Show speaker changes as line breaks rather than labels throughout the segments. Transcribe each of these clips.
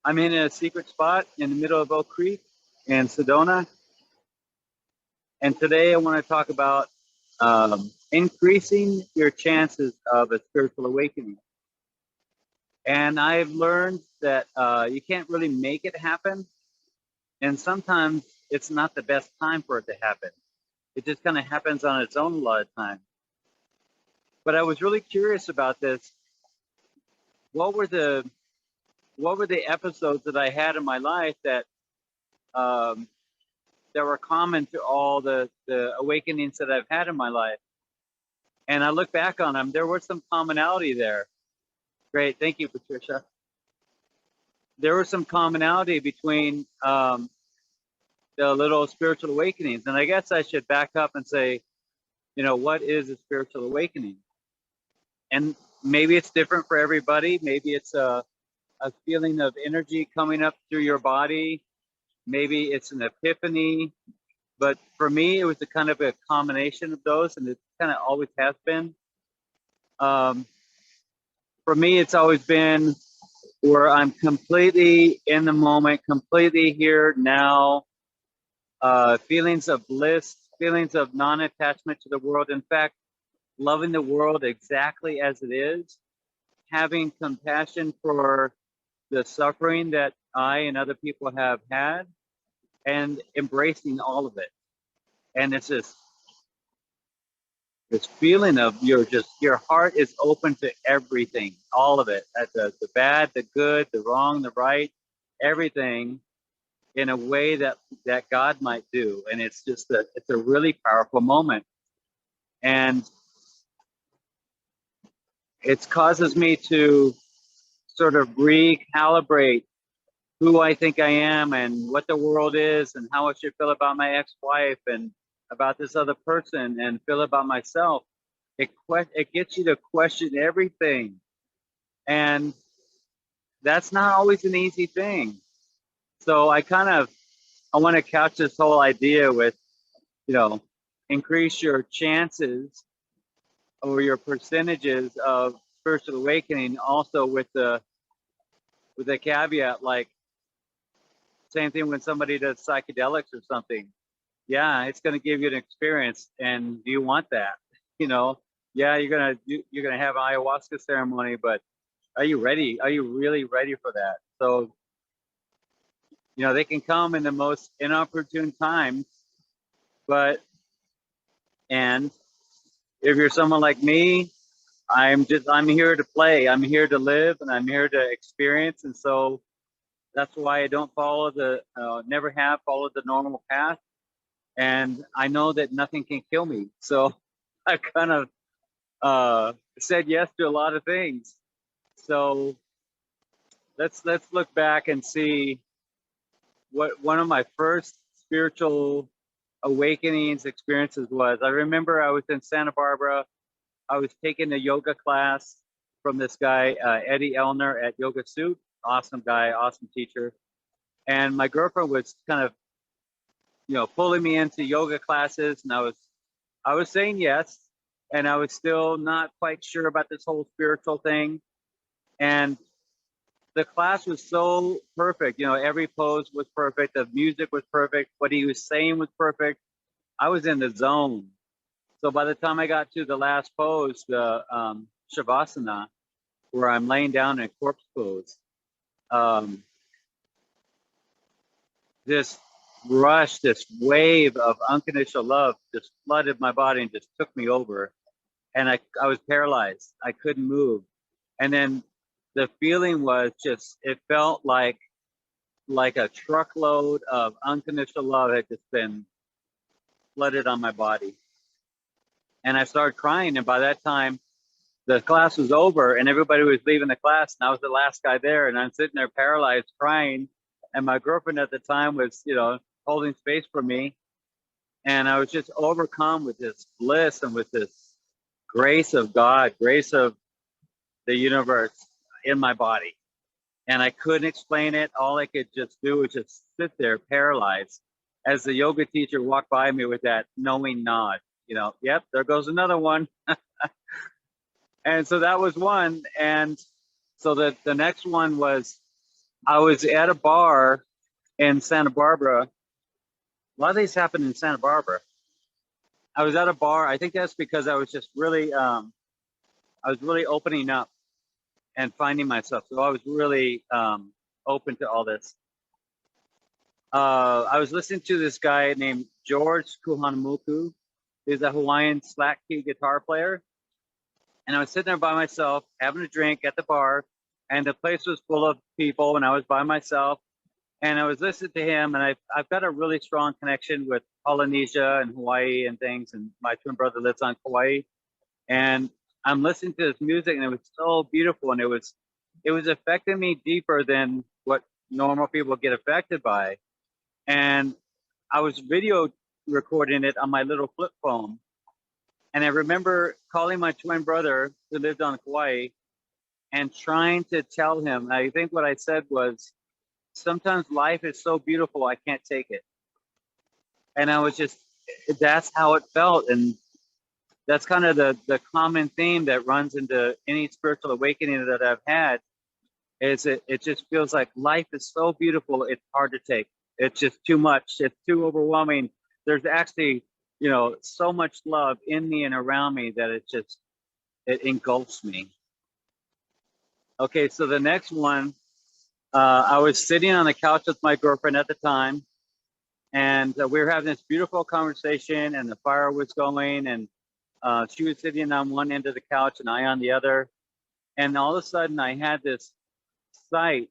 I'm in a secret spot in the middle of Oak Creek in Sedona. And today I want to talk about increasing your chances of a spiritual awakening. And I've learned that you can't really make it happen. And sometimes it's not the best time for it to happen. It just kind of happens on its own a lot of times. But I was really curious about this. What were the episodes that I had in my life that um, that were common to all the awakenings that I've had in my life? And I look back on them, there was some commonality there. Great, thank you, Patricia. There was some commonality between the little spiritual awakenings. And I guess I should back up and say, what is a spiritual awakening? And maybe it's different for everybody. Maybe it's a feeling of energy coming up through your body. Maybe it's an epiphany. But for me, it was a kind of a combination of those, and it kind of always has been. For me, it's always been where I'm completely in the moment, completely here now, feelings of bliss, feelings of non-attachment to the world. In fact, loving the world exactly as it is, having compassion for the suffering that I and other people have had, and embracing all of it. And it's this feeling of your heart is open to everything, all of it, the bad, the good, the wrong, the right, everything, in a way that God might do. And it's a really powerful moment. And it causes me to sort of recalibrate who I think I am and what the world is and how I should feel about my ex-wife and about this other person and feel about myself. It gets you to question everything. And that's not always an easy thing. So I want to couch this whole idea with, increase your chances or your percentages of spiritual awakening, also with the caveat, like, same thing when somebody does psychedelics or something. Yeah, it's going to give you an experience, and do you want that? Yeah, you're gonna have an ayahuasca ceremony, but are you ready? Are you really ready for that? So, they can come in the most inopportune times, and if you're someone like me, I'm here to play. I'm here to live, and I'm here to experience. And so that's why I don't never have followed the normal path. And I know that nothing can kill me. So I kind of said yes to a lot of things. So let's look back and see what one of my first spiritual awakenings experiences was. I remember I was in Santa Barbara. I was taking a yoga class from this guy, Eddie Elner at Yoga Soup. Awesome guy, awesome teacher. And my girlfriend was kind of, pulling me into yoga classes, and I was saying yes, and I was still not quite sure about this whole spiritual thing. And the class was so perfect. Every pose was perfect. The music was perfect. What he was saying was perfect. I was in the zone. So by the time I got to the last pose, the Shavasana, where I'm laying down in a corpse pose, this rush, this wave of unconditional love just flooded my body and just took me over. And I was paralyzed. I couldn't move. And then the feeling was it felt like a truckload of unconditional love had just been flooded on my body. And I started crying. And by that time, the class was over and everybody was leaving the class. And I was the last guy there. And I'm sitting there paralyzed, crying. And my girlfriend at the time was, holding space for me. And I was just overcome with this bliss and with this grace of God, grace of the universe in my body. And I couldn't explain it. All I could just do was just sit there paralyzed as the yoga teacher walked by me with that knowing nod. Yep, there goes another one. And so that was one. And so the next one was I was at a bar in Santa Barbara. A lot of these happened in Santa Barbara. I was at a bar. I think that's because I was just really, I was really opening up and finding myself. So I was really open to all this. I was listening to this guy named George Kuhanamuku. He's a Hawaiian slack key guitar player. And I was sitting there by myself, having a drink at the bar, and the place was full of people, and I was by myself. And I was listening to him, and I've got a really strong connection with Polynesia and Hawaii and things. And my twin brother lives on Kauai, and I'm listening to his music, and it was so beautiful, and it was affecting me deeper than what normal people get affected by. And I was video recording it on my little flip phone. And I remember calling my twin brother who lived on Kauai and trying to tell him, I think what I said was, sometimes life is so beautiful, I can't take it. And I was just, that's how it felt. And that's kind of the common theme that runs into any spiritual awakening that I've had, is it just feels like life is so beautiful, it's hard to take. It's just too much. It's too overwhelming. There's actually, so much love in me and around me that it engulfs me. Okay, so the next one, I was sitting on the couch with my girlfriend at the time, and we were having this beautiful conversation, and the fire was going, and she was sitting on one end of the couch and I on the other. And all of a sudden I had this sight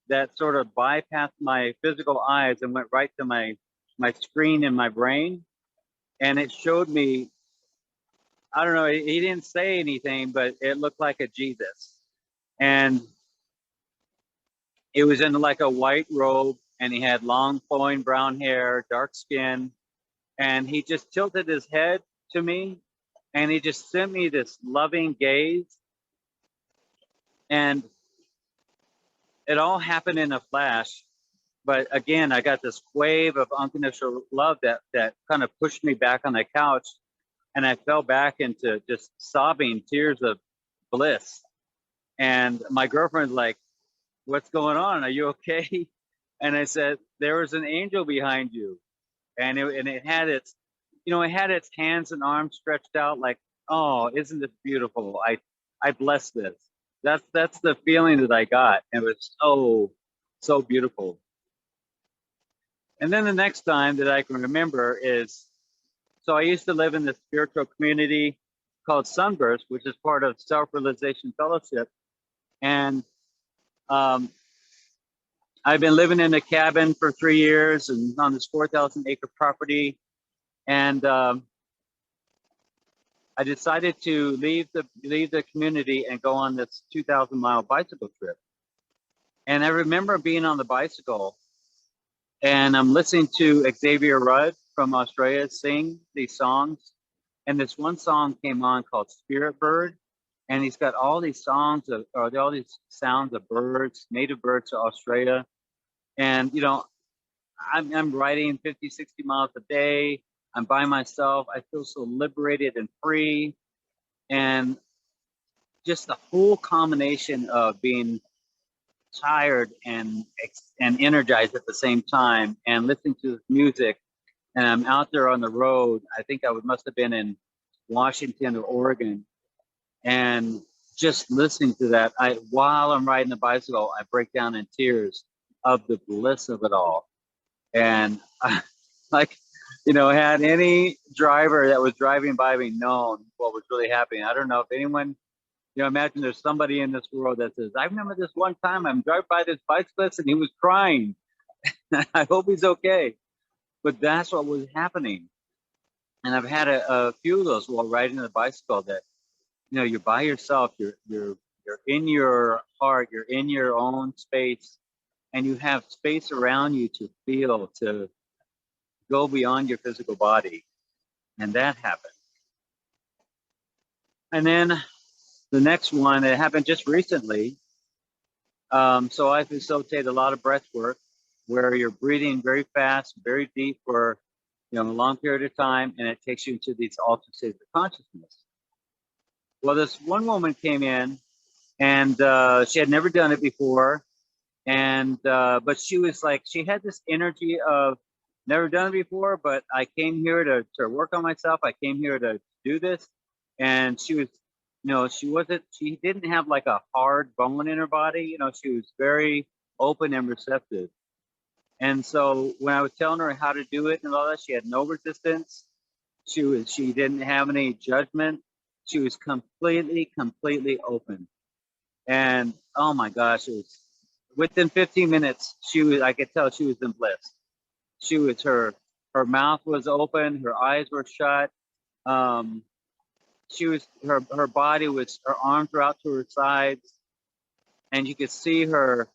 that sort of bypassed my physical eyes and went right to my screen in my brain. And it showed me, I don't know, he didn't say anything, but it looked like a Jesus. And it was in like a white robe, and he had long flowing brown hair, dark skin. And he just tilted his head to me, and he just sent me this loving gaze. And it all happened in a flash. But again, I got this wave of unconditional love that kind of pushed me back on the couch, and I fell back into just sobbing tears of bliss. And my girlfriend's like, "What's going on? Are you okay?" And I said, "There was an angel behind you." And it had its, it had its hands and arms stretched out like, "Oh, isn't this beautiful? I bless this." That's the feeling that I got. It was so beautiful. And then the next time that I can remember is, so I used to live in this spiritual community called Sunburst, which is part of Self-Realization Fellowship. And I've been living in a cabin for 3 years and on this 4,000 acre property. And I decided to leave the community and go on this 2,000 mile bicycle trip. And I remember being on the bicycle, and I'm listening to Xavier Rudd from Australia sing these songs. And this one song came on called Spirit Bird. And he's got all these songs all these sounds of birds, native birds to Australia. And, I'm riding 50, 60 miles a day. I'm by myself. I feel so liberated and free. And just the whole combination of being tired and energized at the same time, and listening to this music. And I'm out there on the road. I think must have been in Washington or Oregon, and just listening to that, while I'm riding the bicycle, I break down in tears of the bliss of it all. And like, had any driver that was driving by me known what was really happening, I don't know if anyone, imagine there's somebody in this world that says, I remember this one time I'm driving by this bicyclist and he was crying. I hope he's okay. But that's what was happening. And I've had a few of those while riding the bicycle that, you're by yourself, you're in your heart, you're in your own space, and you have space around you to feel, to go beyond your physical body. And that happened. And then the next one, it happened just recently. So I facilitate a lot of breath work where you're breathing very fast, very deep for a long period of time, and it takes you into these altered states of consciousness. Well, this one woman came in, and she had never done it before, And but she was like, she had this energy of never done it before, but I came here to work on myself. I came here to do this. And she was, she didn't have like a hard bone in her body. She was very open and receptive. And so when I was telling her how to do it and all that, she had no resistance. She didn't have any judgment. She was completely open. And oh my gosh, it was within 15 minutes, I could tell she was in bliss. Her mouth was open, her eyes were shut. Um, her body was, her arms were out to her sides, and you could see her.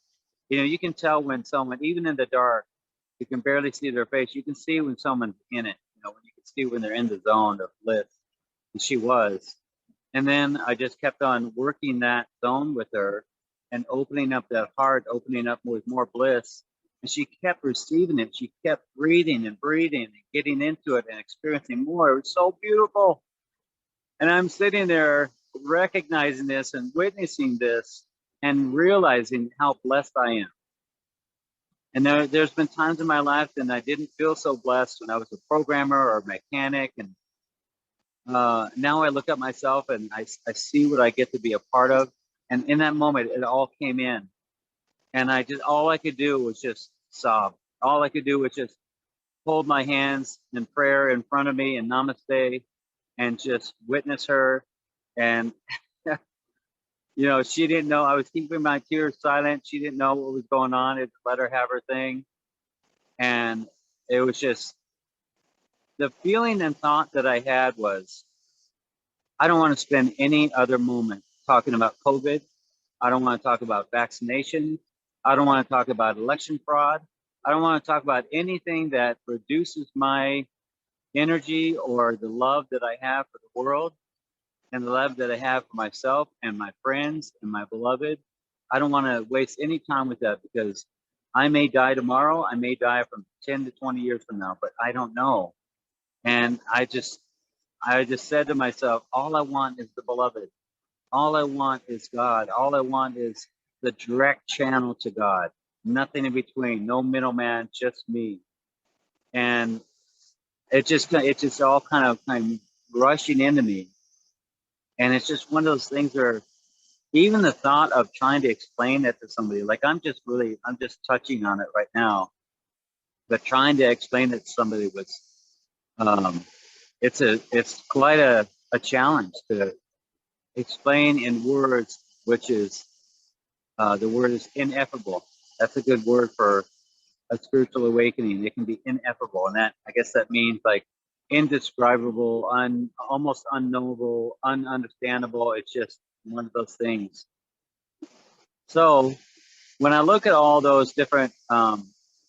You can tell when someone, even in the dark, you can barely see their face. You can see when someone's in it. When you can see when they're in the zone of bliss, and she was. And then I just kept on working that zone with her and opening up that heart, opening up with more bliss. And she kept receiving it. She kept breathing and getting into it and experiencing more. It was so beautiful. And I'm sitting there recognizing this and witnessing this and realizing how blessed I am. And there's been times in my life that I didn't feel so blessed when I was a programmer or a mechanic. And now I look at myself and I see what I get to be a part of. And in that moment, it all came in. And all I could do was just sob. All I could do was just hold my hands in prayer in front of me and namaste and just witness her. And, she didn't know. I was keeping my tears silent. She didn't know what was going on. It let her have her thing. And it was just, the feeling and thought that I had was, I don't want to spend any other moment talking about COVID. I don't want to talk about vaccination. I don't want to talk about election fraud. I don't want to talk about anything that reduces my energy or the love that I have for the world and the love that I have for myself and my friends and my beloved. I don't want to waste any time with that because I may die tomorrow. I may die from 10 to 20 years from now, but I don't know. And I just said to myself, all I want is the beloved. All I want is God. All I want is the direct channel to God. Nothing in between, no middleman, just me. And it's just all kind of rushing into me. And it's just one of those things where even the thought of trying to explain that to somebody, like I'm just touching on it right now, but trying to explain it to somebody was, it's quite a challenge to explain in words, which is, the word is ineffable. That's a good word for a spiritual awakening. It can be ineffable. And I guess that means like indescribable, almost unknowable, ununderstandable. It's just one of those things. So when I look at all those different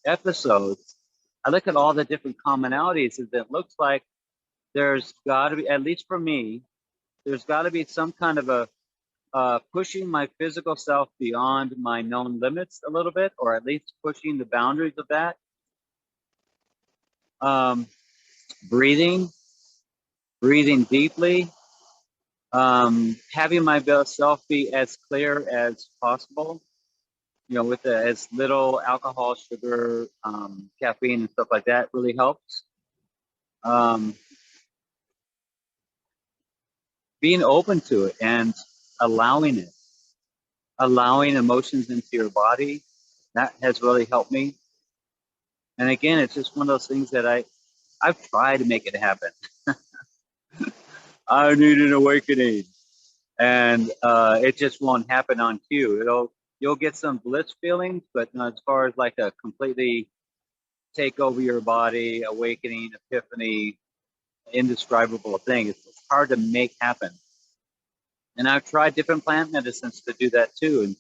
episodes, I look at all the different commonalities. It looks like there's got to be, at least for me, there's got to be some kind of a pushing my physical self beyond my known limits a little bit, or at least pushing the boundaries of that. Breathing deeply, having my self be as clear as possible, with as little alcohol, sugar, caffeine, and stuff like that really helps. Being open to it and allowing it, allowing emotions into your body, that has really helped me. And again, it's just one of those things that I've tried to make it happen. I need an awakening, and it just won't happen on cue. You'll get some bliss feelings, but not as far as like a completely take over your body, awakening, epiphany, indescribable thing. It's hard to make happen. And I've tried different plant medicines to do that too. And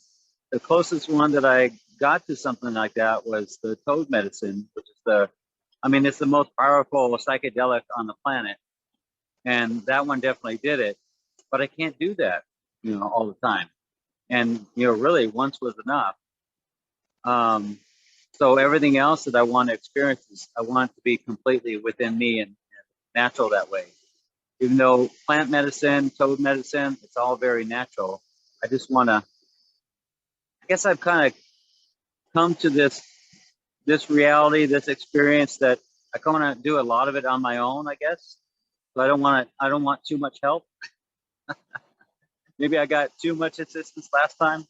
the closest one that I got to something like that was the toad medicine, which is it's the most powerful psychedelic on the planet. And that one definitely did it. But I can't do that, all the time. And, really once was enough. So everything else that I want to experience I want it to be completely within me and natural that way. Even though plant medicine, toad medicine, it's all very natural. I just want to, I guess I've kind of come to this reality, this experience that I kind of do a lot of it on my own, I guess. So I don't want too much help. Maybe I got too much assistance last time,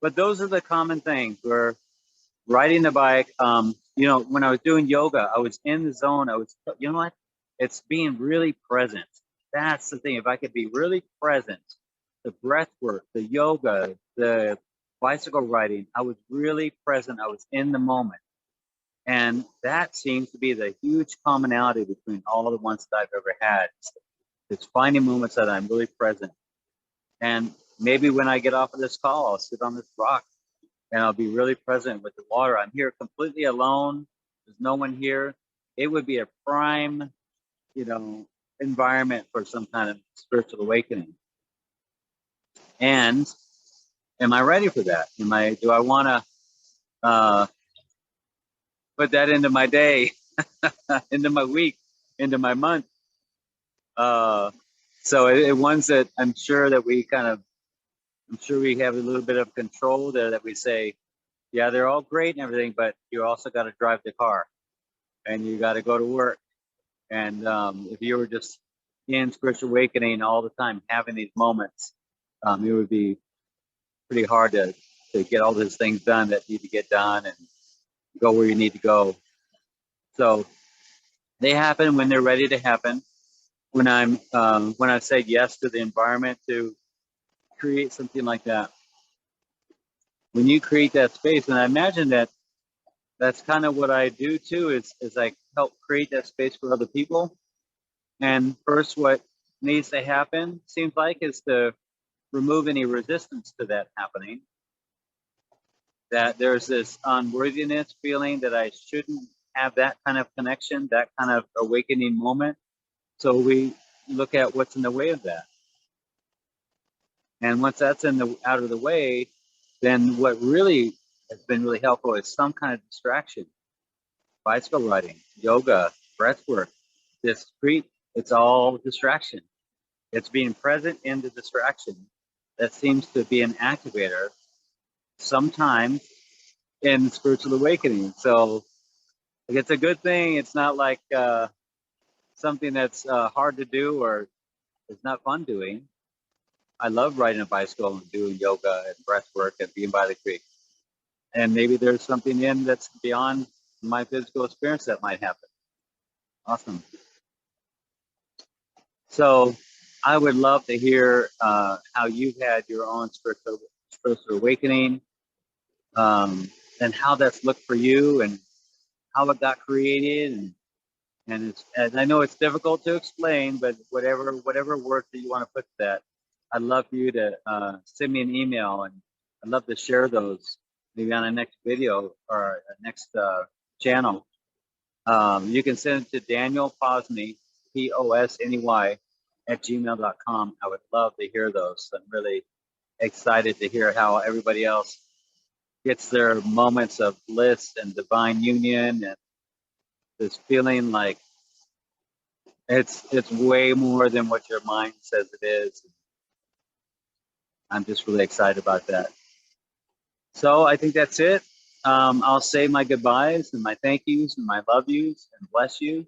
but those are the common things where riding the bike, you know, when I was doing yoga, I was in the zone. I was, you know what? It's being really present. That's the thing. If I could be really present, the breath work, the yoga, the bicycle riding, I was really present. I was in the moment. And that seems to be the huge commonality between all the ones that I've ever had. It's finding moments that I'm really present. And maybe when I get off of this call, I'll sit on this rock and I'll be really present with the water. I'm here completely alone. There's no one here. It would be a prime, you know, environment for some kind of spiritual awakening. And am I ready for that? Do I want to put that into my day, into my week, into my month? So ones that I'm sure that I'm sure we have a little bit of control there, that we say, yeah, they're all great and everything, but you also got to drive the car and you got to go to work. And if you were just in spiritual awakening all the time, having these moments, it would be pretty hard to get all those things done that need to get done and go where you need to go. So they happen when they're ready to happen. When I've said yes to the environment to create something like that. When you create that space, and I imagine that that's kind of what I do too, is I help create that space for other people. And first, what needs to happen, seems like, is to remove any resistance to that happening. That there's this unworthiness feeling that I shouldn't have that kind of connection, that kind of awakening moment. So we look at what's in the way of that. And once that's out of the way, then what really has been really helpful is some kind of distraction. Bicycle riding, yoga, breath work, discrete, it's all distraction. It's being present in the distraction that seems to be an activator sometimes in spiritual awakening. So it's a good thing. It's not like something that's hard to do or it's not fun doing. I love riding a bicycle and doing yoga and breath work and being by the creek. And maybe there's something in that's beyond my physical experience that might happen. Awesome. So I would love to hear how you've had your own spiritual awakening, and how that's looked for you and how it got created. And I know it's difficult to explain, but whatever words that you want to put to that, I'd love for you to send me an email, and I'd love to share those maybe on the next video or next channel. You can send it to Daniel Posney, Posney, @gmail.com. I would love to hear those. I'm really excited to hear how everybody else gets their moments of bliss and divine union and this feeling like it's way more than what your mind says it is. I'm just really excited about that. So I think that's it. I'll say my goodbyes and my thank yous and my love yous and bless you.